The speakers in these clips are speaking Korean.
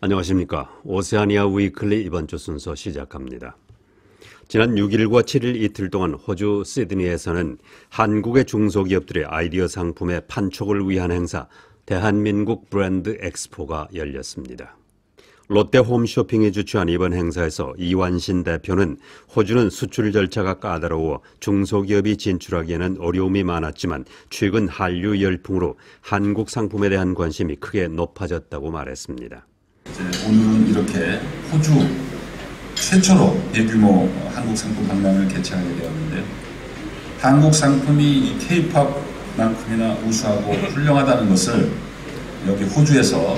안녕하십니까. 오세아니아 위클리 이번 주 순서 시작합니다. 지난 6일과 7일 이틀 동안 호주 시드니에서는 한국의 중소기업들의 아이디어 상품의 판촉을 위한 행사 대한민국 브랜드 엑스포가 열렸습니다. 롯데 홈쇼핑이 주최한 이번 행사에서 이완신 대표는 호주는 수출 절차가 까다로워 중소기업이 진출하기에는 어려움이 많았지만 최근 한류 열풍으로 한국 상품에 대한 관심이 크게 높아졌다고 말했습니다. 오늘은 이렇게 호주 최초로 대규모 한국 상품 박람회를 개최하게 되었는데요. 한국 상품이 이 K-팝만큼이나 우수하고 훌륭하다는 것을 여기 호주에서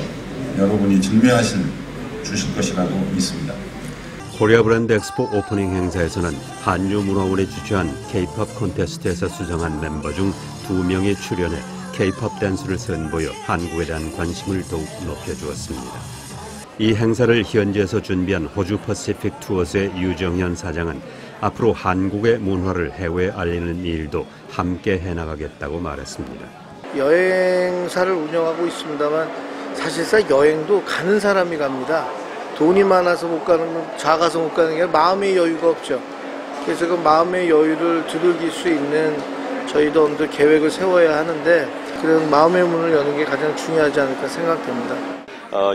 여러분이 증명하실 주실 것이라고 믿습니다. 코리아 브랜드 엑스포 오프닝 행사에서는 한류문화원이 주최한 K-팝 콘테스트에서 수상한 멤버 중 2명이 출연해 K-팝 댄스를 선보여 한국에 대한 관심을 더욱 높여주었습니다. 이 행사를 현지에서 준비한 호주 퍼시픽 투어스의 유정현 사장은 앞으로 한국의 문화를 해외에 알리는 일도 함께 해나가겠다고 말했습니다. 여행사를 운영하고 있습니다만 사실상 여행도 가는 사람이 갑니다. 돈이 많아서 못 가는 건 작아서 못 가는 게 아니라 마음의 여유가 없죠. 그래서 그 마음의 여유를 두들길 수 있는 저희도 어느 정도 계획을 세워야 하는데 그런 마음의 문을 여는 게 가장 중요하지 않을까 생각됩니다.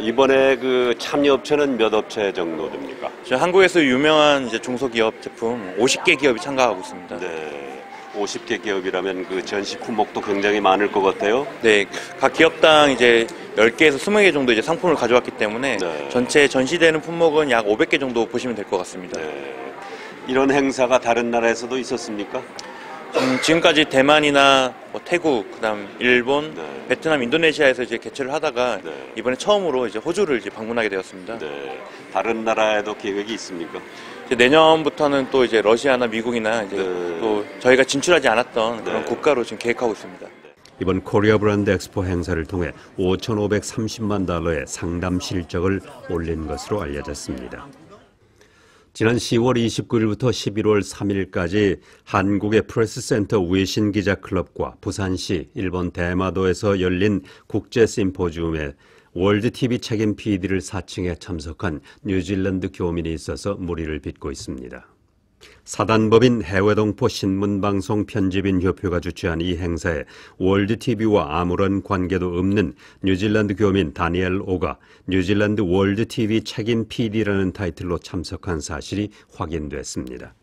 이번에 그 참여 업체는 몇 업체 정도 됩니까? 한국에서 유명한 중소기업 제품 50개 기업이 참가하고 있습니다. 네, 50개 기업이라면 그 전시 품목도 굉장히 많을 것 같아요. 네, 각 기업당 10개에서 20개 정도 상품을 가져왔기 때문에 네. 전체 전시되는 품목은 약 500개 정도 보시면 될 것 같습니다. 네. 이런 행사가 다른 나라에서도 있었습니까? 지금까지 대만이나 태국, 그다음 일본, 네. 베트남, 인도네시아에서 개최를 하다가 네. 이번에 처음으로 호주를 방문하게 되었습니다. 네. 다른 나라에도 계획이 있습니까? 내년부터는 또 러시아나 미국이나 네. 또 저희가 진출하지 않았던 그런 네. 국가로 지금 계획하고 있습니다. 이번 코리아 브랜드 엑스포 행사를 통해 5,530만 달러의 상담 실적을 올린 것으로 알려졌습니다. 지난 10월 29일부터 11월 3일까지 한국의 프레스센터 외신기자클럽과 부산시, 일본 대마도에서 열린 국제 심포지움에 월드TV 책임 PD를 사칭해 참석한 뉴질랜드 교민이 있어서 물의를 빚고 있습니다. 사단법인 해외동포 신문방송 편집인 협회가 주최한 이 행사에 월드TV와 아무런 관계도 없는 뉴질랜드 교민 다니엘 오가 뉴질랜드 월드TV 책임 PD라는 타이틀로 참석한 사실이 확인됐습니다.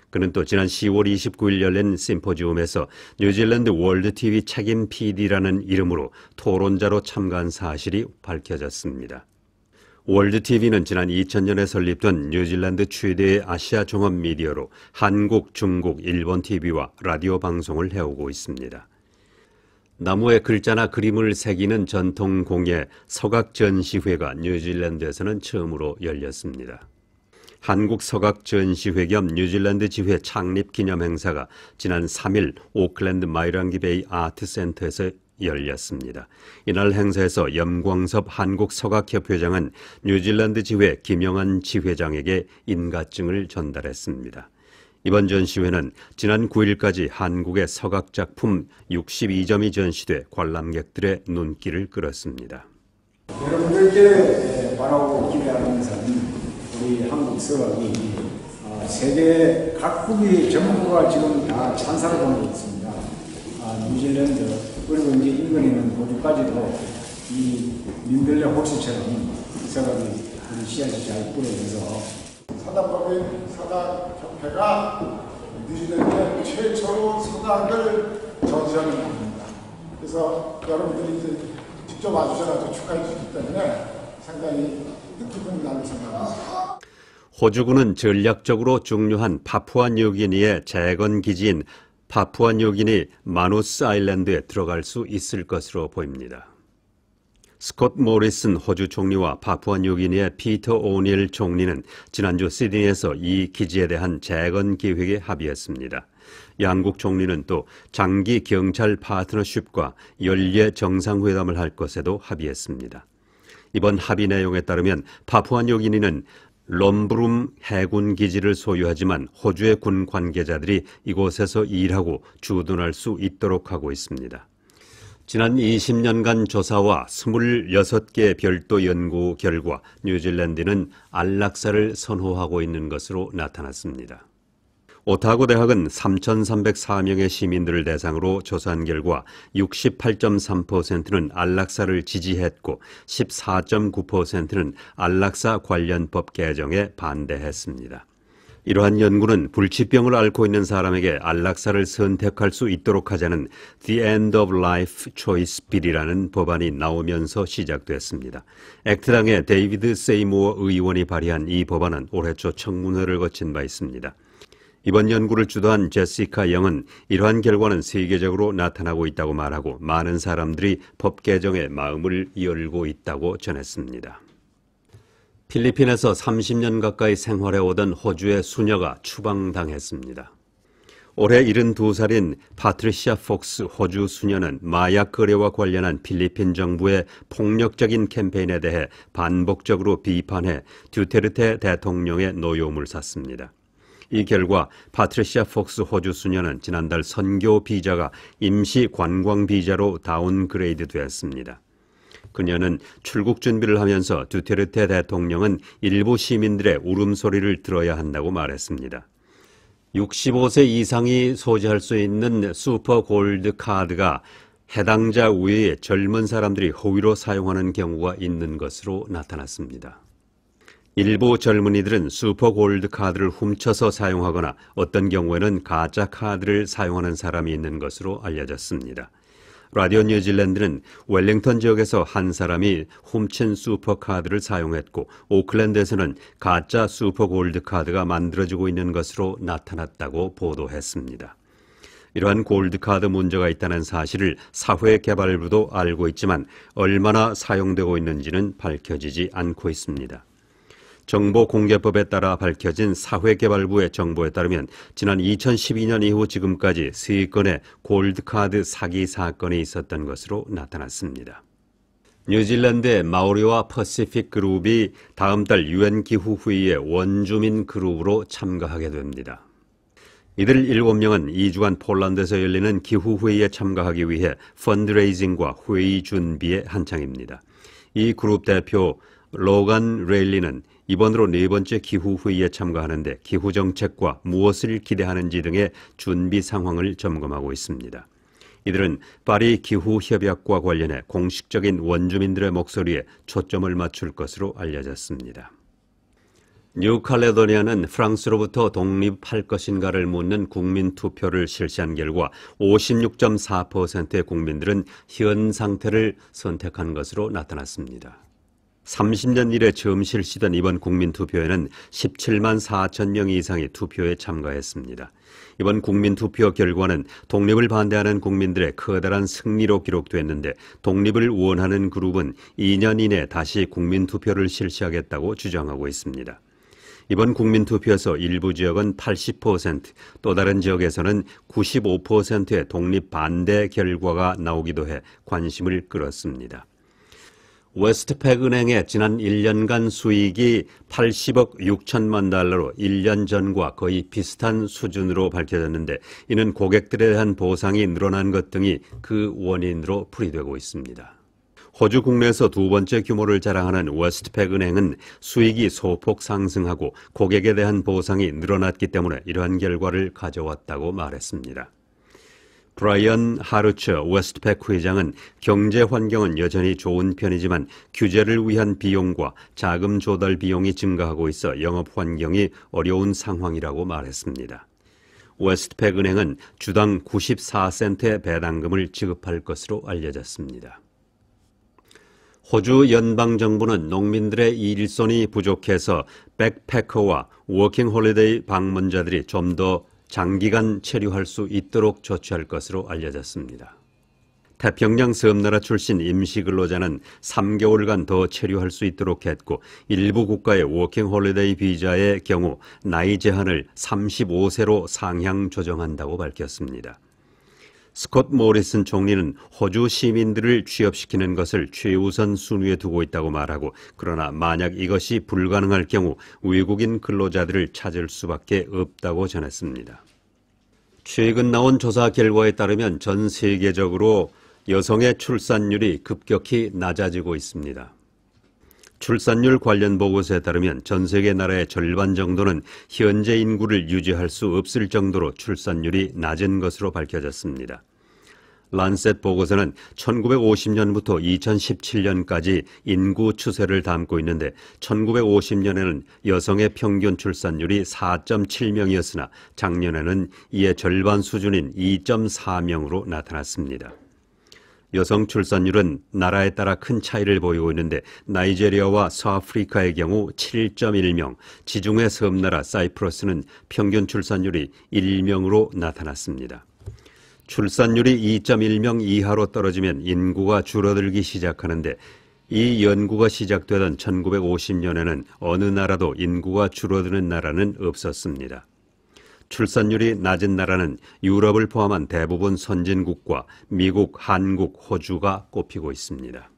그는 또 지난 10월 29일 열린 심포지움에서 뉴질랜드 월드TV 책임 PD라는 이름으로 토론자로 참가한 사실이 밝혀졌습니다. 월드TV는 지난 2000년에 설립된 뉴질랜드 최대의 아시아 종합 미디어로 한국, 중국, 일본 TV와 라디오 방송을 해오고 있습니다. 나무에 글자나 그림을 새기는 전통 공예 서각전시회가 뉴질랜드에서는 처음으로 열렸습니다. 한국 서각전시회 겸 뉴질랜드 지회 창립 기념 행사가 지난 3일 오클랜드 마이랑기 베이 아트센터에서 열렸습니다. 이날 행사에서 염광섭 한국서각협회장은 뉴질랜드 지회 김영환 지회장에게 인가증을 전달했습니다. 이번 전시회는 지난 9일까지 한국의 서각작품 62점이 전시돼 관람객들의 눈길을 끌었습니다. 여러분들께 바라고 기대하는 것은 우리 한국 서각이 세계 각국의 전부가 지금 다 찬사를 보내고 있습니다. 뉴질랜드 그리고 이제 인근에 있는 호주까지도 이 민들레 호수처럼 서각이 우리 씨앗이 잘 뿌려져서 사단법인 서각협회가 뉴질랜드 최초로 서각을 전시하는 겁니다. 그래서 여러분들이 이제 직접 와주셔서 축하해 주시기 때문에 상당히 뜻깊은 날로 생각합니다. 호주군은 전략적으로 중요한 파푸아뉴기니의 재건 기지인 파푸아뉴기니 마누스 아일랜드에 들어갈 수 있을 것으로 보입니다. 스콧 모리슨 호주 총리와 파푸아뉴기니의 피터 오닐 총리는 지난주 시드니에서 이 기지에 대한 재건 계획에 합의했습니다. 양국 총리는 또 장기 경찰 파트너십과 연례 정상회담을 할 것에도 합의했습니다. 이번 합의 내용에 따르면 파푸아뉴기니는 럼브룸 해군 기지를 소유하지만 호주의 군 관계자들이 이곳에서 일하고 주둔할 수 있도록 하고 있습니다. 지난 20년간 조사와 26개 별도 연구 결과 뉴질랜드는 안락사를 선호하고 있는 것으로 나타났습니다. 오타고 대학은 3,304명의 시민들을 대상으로 조사한 결과 68.3%는 안락사를 지지했고 14.9%는 안락사 관련 법 개정에 반대했습니다. 이러한 연구는 불치병을 앓고 있는 사람에게 안락사를 선택할 수 있도록 하자는 The End of Life Choice Bill이라는 법안이 나오면서 시작됐습니다. 액트당의 데이비드 세이모어 의원이 발의한 이 법안은 올해 초 청문회를 거친 바 있습니다. 이번 연구를 주도한 제시카 영은 이러한 결과는 세계적으로 나타나고 있다고 말하고 많은 사람들이 법 개정에 마음을 열고 있다고 전했습니다. 필리핀에서 30년 가까이 생활해오던 호주의 수녀가 추방당했습니다. 올해 72살인 파트리시아 폭스 호주 수녀는 마약 거래와 관련한 필리핀 정부의 폭력적인 캠페인에 대해 반복적으로 비판해 듀테르테 대통령의 노여움을 샀습니다. 이 결과 파트리시아 폭스 호주 수녀는 지난달 선교 비자가 임시 관광 비자로 다운그레이드 되었습니다. 그녀는 출국 준비를 하면서 듀테르테 대통령은 일부 시민들의 울음소리를 들어야 한다고 말했습니다. 65세 이상이 소지할 수 있는 슈퍼 골드 카드가 해당자 외에 젊은 사람들이 허위로 사용하는 경우가 있는 것으로 나타났습니다. 일부 젊은이들은 슈퍼 골드 카드를 훔쳐서 사용하거나 어떤 경우에는 가짜 카드를 사용하는 사람이 있는 것으로 알려졌습니다. 라디오 뉴질랜드는 웰링턴 지역에서 한 사람이 훔친 슈퍼카드를 사용했고 오클랜드에서는 가짜 슈퍼골드카드가 만들어지고 있는 것으로 나타났다고 보도했습니다. 이러한 골드카드 문제가 있다는 사실을 사회개발부도 알고 있지만 얼마나 사용되고 있는지는 밝혀지지 않고 있습니다. 정보공개법에 따라 밝혀진 사회개발부의 정보에 따르면 지난 2012년 이후 지금까지 3건의 골드카드 사기 사건이 있었던 것으로 나타났습니다. 뉴질랜드의 마오리와 퍼시픽 그룹이 다음 달 UN 기후회의의 원주민 그룹으로 참가하게 됩니다. 이들 7명은 2주간 폴란드에서 열리는 기후회의에 참가하기 위해 펀드레이징과 회의 준비에 한창입니다. 이 그룹 대표 로간 레일리는 이번으로 4번째 기후회의에 참가하는데 기후정책과 무엇을 기대하는지 등의 준비 상황을 점검하고 있습니다. 이들은 파리 기후협약과 관련해 공식적인 원주민들의 목소리에 초점을 맞출 것으로 알려졌습니다. 뉴칼레도니아는 프랑스로부터 독립할 것인가를 묻는 국민투표를 실시한 결과 56.4%의 국민들은 현 상태를 선택한 것으로 나타났습니다. 30년 이래 처음 실시된 이번 국민투표에는 17만 4천 명 이상이 투표에 참가했습니다. 이번 국민투표 결과는 독립을 반대하는 국민들의 커다란 승리로 기록됐는데 독립을 원하는 그룹은 2년 이내 다시 국민투표를 실시하겠다고 주장하고 있습니다. 이번 국민투표에서 일부 지역은 80%, 또 다른 지역에서는 95%의 독립 반대 결과가 나오기도 해 관심을 끌었습니다. 웨스트팩 은행의 지난 1년간 수익이 80억 6천만 달러로 1년 전과 거의 비슷한 수준으로 밝혀졌는데 이는 고객들에 대한 보상이 늘어난 것 등이 그 원인으로 풀이되고 있습니다. 호주 국내에서 2번째 규모를 자랑하는 웨스트팩 은행은 수익이 소폭 상승하고 고객에 대한 보상이 늘어났기 때문에 이러한 결과를 가져왔다고 말했습니다. 브라이언 하르처 웨스트팩 회장은 경제 환경은 여전히 좋은 편이지만 규제를 위한 비용과 자금 조달 비용이 증가하고 있어 영업 환경이 어려운 상황이라고 말했습니다. 웨스트팩 은행은 주당 94센트의 배당금을 지급할 것으로 알려졌습니다. 호주 연방정부는 농민들의 일손이 부족해서 백패커와 워킹홀리데이 방문자들이 좀 더 장기간 체류할 수 있도록 조치할 것으로 알려졌습니다. 태평양 섬나라 출신 임시근로자는 3개월간 더 체류할 수 있도록 했고 일부 국가의 워킹홀리데이 비자의 경우 나이 제한을 35세로 상향 조정한다고 밝혔습니다. 스콧 모리슨 총리는 호주 시민들을 취업시키는 것을 최우선 순위에 두고 있다고 말하고 그러나 만약 이것이 불가능할 경우 외국인 근로자들을 찾을 수밖에 없다고 전했습니다. 최근 나온 조사 결과에 따르면 전 세계적으로 여성의 출산율이 급격히 낮아지고 있습니다. 출산율 관련 보고서에 따르면 전 세계 나라의 절반 정도는 현재 인구를 유지할 수 없을 정도로 출산율이 낮은 것으로 밝혀졌습니다. 란셋 보고서는 1950년부터 2017년까지 인구 추세를 담고 있는데 1950년에는 여성의 평균 출산율이 4.7명이었으나 작년에는 이의 절반 수준인 2.4명으로 나타났습니다. 여성 출산율은 나라에 따라 큰 차이를 보이고 있는데 나이제리아와 서아프리카의 경우 7.1명, 지중해 섬나라 사이프러스는 평균 출산율이 1명으로 나타났습니다. 출산율이 2.1명 이하로 떨어지면 인구가 줄어들기 시작하는데 이 연구가 시작되던 1950년에는 어느 나라도 인구가 줄어드는 나라는 없었습니다. 출산율이 낮은 나라는 유럽을 포함한 대부분 선진국과 미국, 한국, 호주가 꼽히고 있습니다.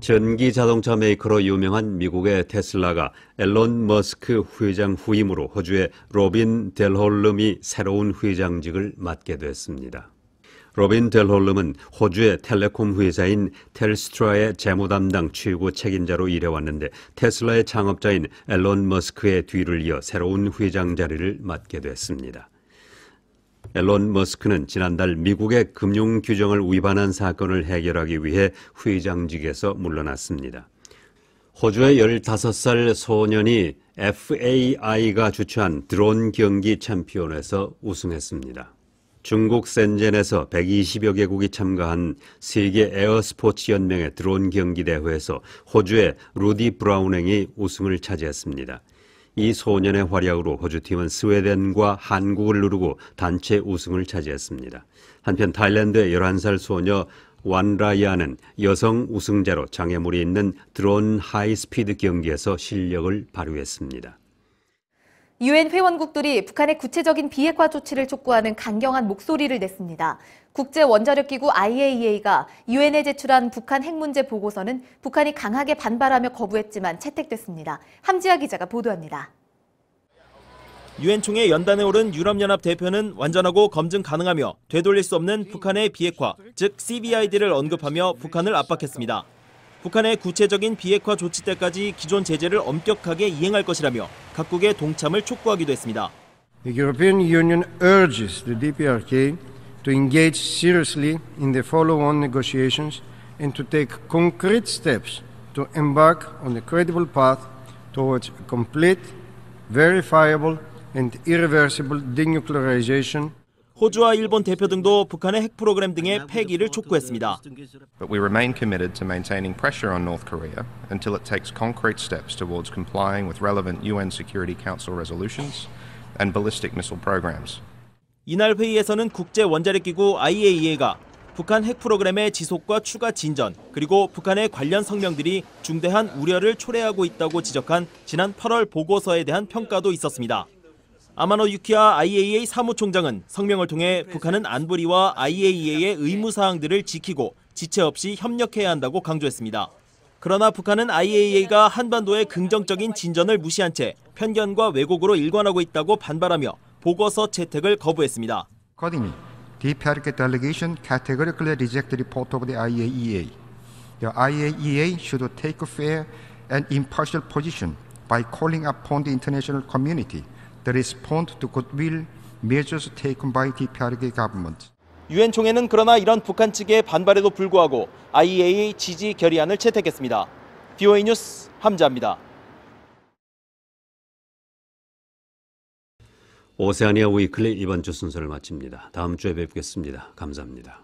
전기 자동차 메이커로 유명한 미국의 테슬라가 앨런 머스크 회장 후임으로 호주의 로빈 델홀름이 새로운 회장직을 맡게 됐습니다. 로빈 델홀름은 호주의 텔레콤 회사인 텔스트라의 재무 담당 최고 책임자로 일해왔는데 테슬라의 창업자인 앨런 머스크의 뒤를 이어 새로운 회장 자리를 맡게 됐습니다. 앨런 머스크는 지난달 미국의 금융 규정을 위반한 사건을 해결하기 위해 회장직에서 물러났습니다. 호주의 15살 소년이 FAI가 주최한 드론 경기 챔피언에서 우승했습니다. 중국 센젠에서 120여 개국이 참가한 세계 에어스포츠 연맹의 드론 경기 대회에서 호주의 루디 브라우냉이 우승을 차지했습니다. 이 소년의 활약으로 호주팀은 스웨덴과 한국을 누르고 단체 우승을 차지했습니다. 한편 타일랜드의 11살 소녀 완라이아는 여성 우승자로 장애물이 있는 드론 하이스피드 경기에서 실력을 발휘했습니다. 유엔 회원국들이 북한의 구체적인 비핵화 조치를 촉구하는 강경한 목소리를 냈습니다. 국제원자력기구 IAEA가 유엔에 제출한 북한 핵 문제 보고서는 북한이 강하게 반발하며 거부했지만 채택됐습니다. 함지아 기자가 보도합니다. 유엔 총회 연단에 오른 유럽연합 대표는 완전하고 검증 가능하며 되돌릴 수 없는 북한의 비핵화, 즉 CBID를 언급하며 북한을 압박했습니다. 북한의 구체적인 비핵화 조치 때까지 기존 제재를 엄격하게 이행할 것이라며 각국의 동참을 촉구하기도 했습니다. The European Union urges the DPRK to engage seriously in the follow-on negotiations and to take concrete steps to embark on a credible path towards a complete, verifiable and irreversible denuclearization. 호주와 일본 대표 등도 북한의 핵 프로그램 등의 폐기를 촉구했습니다. But we remain committed to maintaining pressure on North Korea until it takes concrete steps towards complying with relevant UN Security Council resolutions and ballistic missile programs. 이날 회의에서는 국제원자력기구 IAEA가 북한 핵 프로그램의 지속과 추가 진전, 그리고 북한의 관련 성명들이 중대한 우려를 초래하고 있다고 지적한 지난 8월 보고서에 대한 평가도 있었습니다. 아마노 유키아 IAEA 사무총장은 성명을 통해 북한은 안보리와 IAEA의 의무사항들을 지키고 지체 없이 협력해야 한다고 강조했습니다. 그러나 북한은 IAEA가 한반도의 긍정적인 진전을 무시한 채 편견과 왜곡으로 일관하고 있다고 반발하며 보고서 채택을 거부했습니다. Accordingly, the DPRK delegation categorically rejected the report of the IAEA. The IAEA should take a fair and impartial position by calling upon the international community to respond to goodwill measures taken by the DPRK government. 유엔 총회는 그러나 이런 북한 측의 반발에도 불구하고 IAEA 지지 결의안을 채택했습니다. BOA 뉴스 함자입니다. 오세아니아 위클리 이번 주 순서를 마칩니다. 다음 주에 뵙겠습니다. 감사합니다.